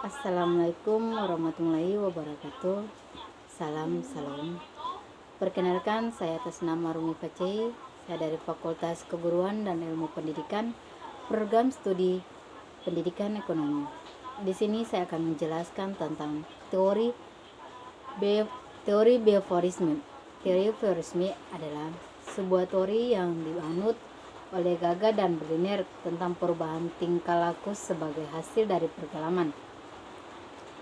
Assalamualaikum warahmatullahi wabarakatuh. Salam salam. Perkenalkan, saya atas nama Rumi Facei. Saya dari Fakultas Keguruan dan Ilmu Pendidikan, Program Studi Pendidikan Ekonomi. Di sini saya akan menjelaskan tentang teori behaviorisme. Teori behaviorisme adalah sebuah teori yang dianut oleh Gaga dan Brenner tentang perubahan tingkah laku sebagai hasil dari pengalaman.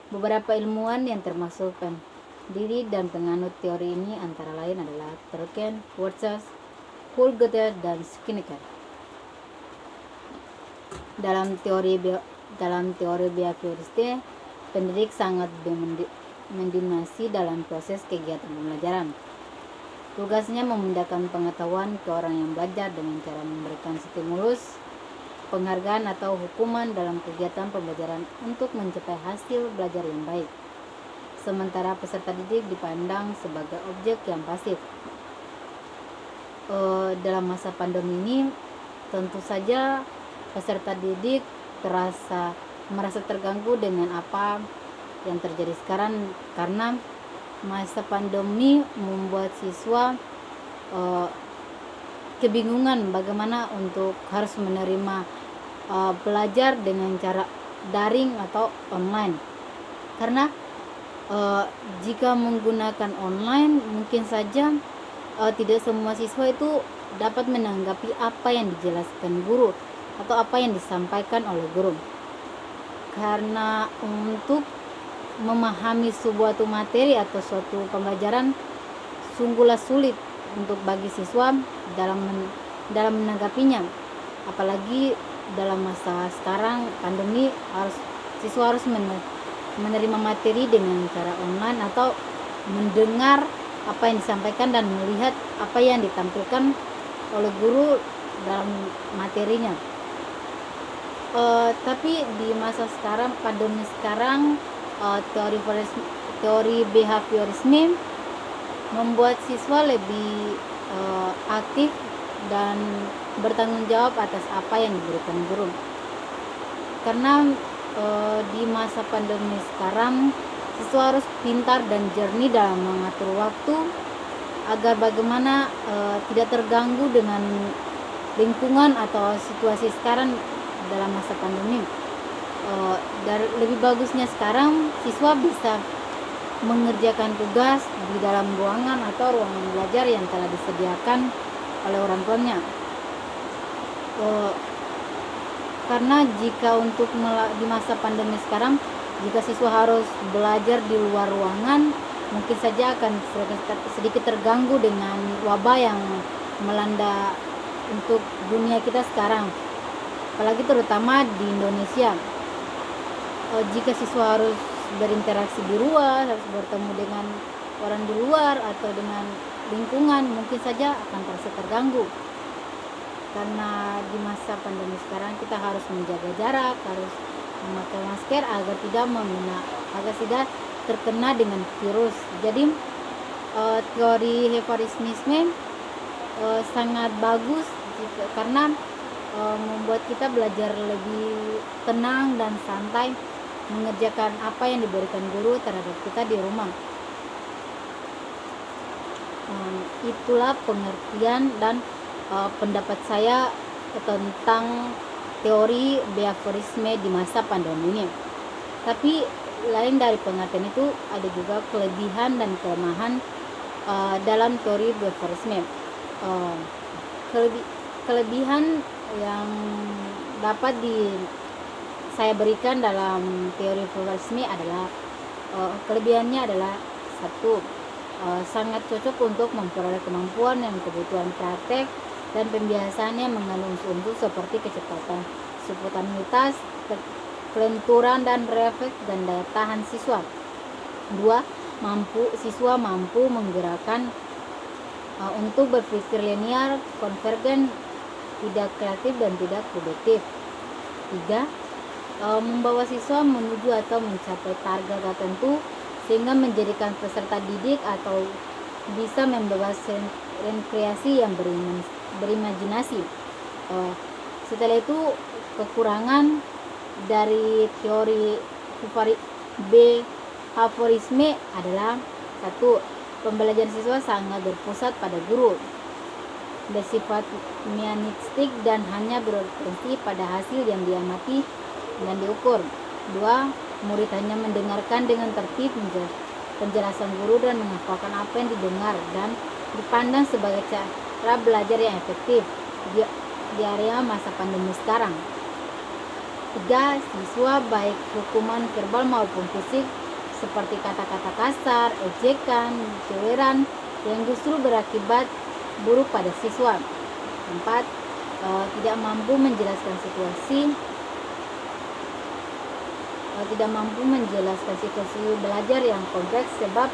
Beberapa ilmuwan yang termasuk pendiri dan penganut teori ini antara lain adalah Tolkien, Wordsworth, Goethe, dan Skinner. Dalam teori behaviorisme, pendidik sangat mendominasi dalam proses kegiatan pembelajaran. Tugasnya memindahkan pengetahuan ke orang yang belajar dengan cara memberikan stimulus, penghargaan atau hukuman dalam kegiatan pembelajaran untuk mencapai hasil belajar yang baik. Sementara peserta didik dipandang sebagai objek yang pasif. Dalam masa pandemi ini, tentu saja peserta didik merasa terganggu dengan apa yang terjadi sekarang, karena masa pandemi membuat siswa kebingungan bagaimana untuk harus menerima belajar dengan cara daring atau online. Karena jika menggunakan online, mungkin saja tidak semua siswa itu dapat menanggapi apa yang dijelaskan guru atau apa yang disampaikan oleh guru. Karena untuk memahami sebuah materi atau suatu pembelajaran sungguhlah sulit untuk bagi siswa dalam menanggapinya, apalagi dalam masa sekarang pandemi siswa harus menerima materi dengan cara online atau mendengar apa yang disampaikan dan melihat apa yang ditampilkan oleh guru dalam materinya. Tapi di masa sekarang, pandemi sekarang, teori behaviorisme membuat siswa lebih aktif dan bertanggung jawab atas apa yang diberikan guru. Karena di masa pandemi sekarang, siswa harus pintar dan jernih dalam mengatur waktu agar bagaimana tidak terganggu dengan lingkungan atau situasi sekarang dalam masa pandemi. Lebih bagusnya sekarang siswa bisa mengerjakan tugas di dalam ruangan atau ruangan belajar yang telah disediakan oleh orang tuanya. Karena jika untuk di masa pandemi sekarang, jika siswa harus belajar di luar ruangan, mungkin saja akan sedikit terganggu dengan wabah yang melanda untuk dunia kita sekarang, apalagi terutama di Indonesia. Jika siswa harus berinteraksi di luar, harus bertemu dengan orang di luar atau dengan lingkungan, mungkin saja akan terasa terganggu. Karena di masa pandemi sekarang kita harus menjaga jarak, harus memakai masker agar tidak terkena dengan virus. Jadi teori behaviorisme sangat bagus karena membuat kita belajar lebih tenang dan santai mengerjakan apa yang diberikan guru terhadap kita di rumah. Itulah pengertian dan pendapat saya tentang teori behaviorisme di masa pandemi ini. Tapi lain dari pengertian itu, ada juga kelebihan dan kelemahan dalam teori behaviorisme. Kelebihan yang dapat saya berikan dalam teori behaviorisme adalah kelebihannya adalah satu, sangat cocok untuk memperoleh kemampuan dan kebutuhan praktek dan pembiasaannya mengandung unsur seperti kecepatan, spontanitas, kelenturan dan refleks dan daya tahan siswa. Dua, siswa mampu menggerakkan untuk berpikir linear, konvergen, tidak kreatif dan tidak produktif. Tiga, membawa siswa menuju atau mencapai target tertentu sehingga menjadikan peserta didik atau bisa membebas rekreasi yang berimajinasi. Setelah itu, kekurangan dari teori behaviorisme adalah satu, pembelajaran siswa sangat berpusat pada guru, bersifat mianistik dan hanya berorientasi pada hasil yang diamati dan diukur. Dua, murid hanya mendengarkan dengan tertib penjelasan guru dan menghafalkan apa yang didengar dan dipandang sebagai cara belajar yang efektif di area masa pandemi sekarang. Tiga, siswa baik hukuman verbal maupun fisik seperti kata-kata kasar, ejekan, ceweran yang justru berakibat buruk pada siswa. Empat, tidak mampu menjelaskan situasi belajar yang kompleks sebab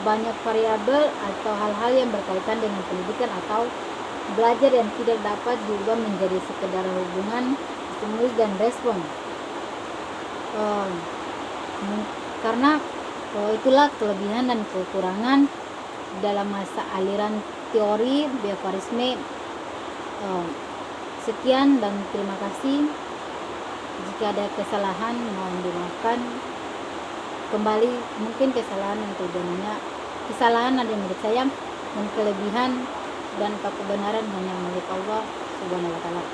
banyak variabel atau hal-hal yang berkaitan dengan pendidikan atau belajar yang tidak dapat diubah menjadi sekedar hubungan stimulus dan respon. Karena itulah kelebihan dan kekurangan dalam masa aliran teori behaviorisme. Sekian dan terima kasih. Jika ada kesalahan mohon dimaafkan. Kembali mungkin kesalahan ada milik saya, dan kelebihan dan kebenaran hanya milik Allah Subhanahu wa taala.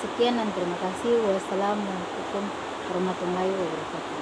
Sekian dan terima kasih. Wassalamualaikum warahmatullahi wabarakatuh.